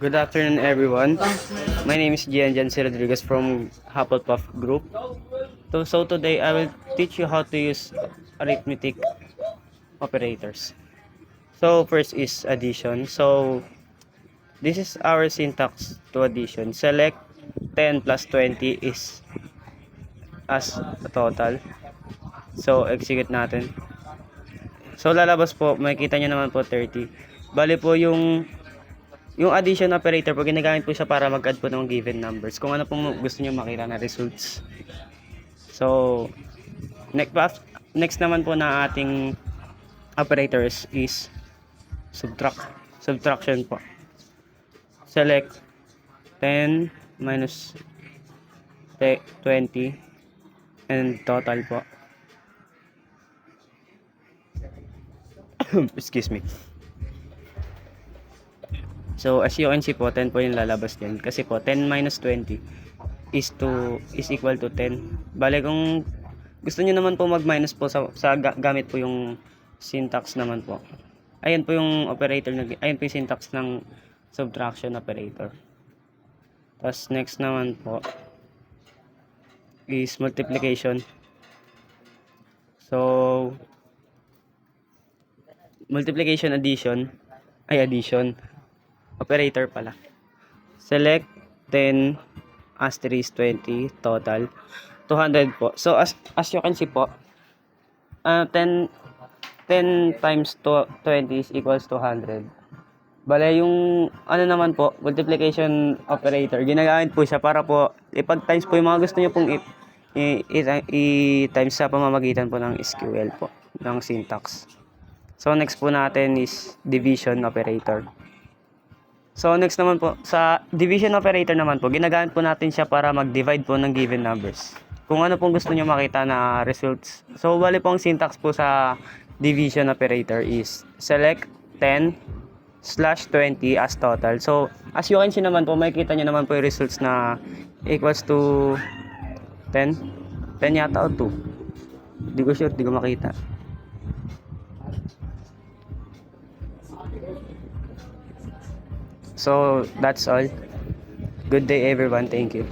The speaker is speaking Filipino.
Good afternoon, everyone. My name is Gian Jancy Rodriguez from Hufflepuff Group. So today I will teach you how to use arithmetic operators. So first is addition. So this is our syntax to addition. Select 10 plus 20 is as a total. So execute natin. So lalabas po, makikita nyo naman po 30. Bali po yung addition operator po, ginagamit po siya para mag-add po ng given numbers. Kung ano po gusto niyo makita na results. So, next naman po na ating operators is subtraction po. Select 10 minus 20 and total po. Excuse me. So as you can see po, 10 po yung lalabas din. Kasi po, 10 minus 20 is equal to 10. Bale, kung gusto niyo naman po mag-minus po gamit po yung syntax naman po. Ayan po yung operator, ayan po yung syntax ng subtraction operator. Tapos next naman po is multiplication. So multiplication addition operator pala. Select 10 asterisk 20 total 200 po. So as you can see po, 10 times 20 is equals to 100. Bale, yung ano naman po, multiplication operator, ginagamit po siya para po ipag-times po yung mga gusto niyo pong i-times sa pamamagitan po ng SQL po, ng syntax. So next po natin is division operator. So next naman po, sa division operator naman po, ginagamit po natin siya para mag-divide po ng given numbers. Kung ano pong gusto niyo makita na results. So bali po ang syntax po sa division operator is select 10 slash 20 as total. So as you can see naman po, makikita niyo naman po yung results na equals to 10 yata o 2. Di ko sure, di ko makita. So that's all. Good day everyone. Thank you.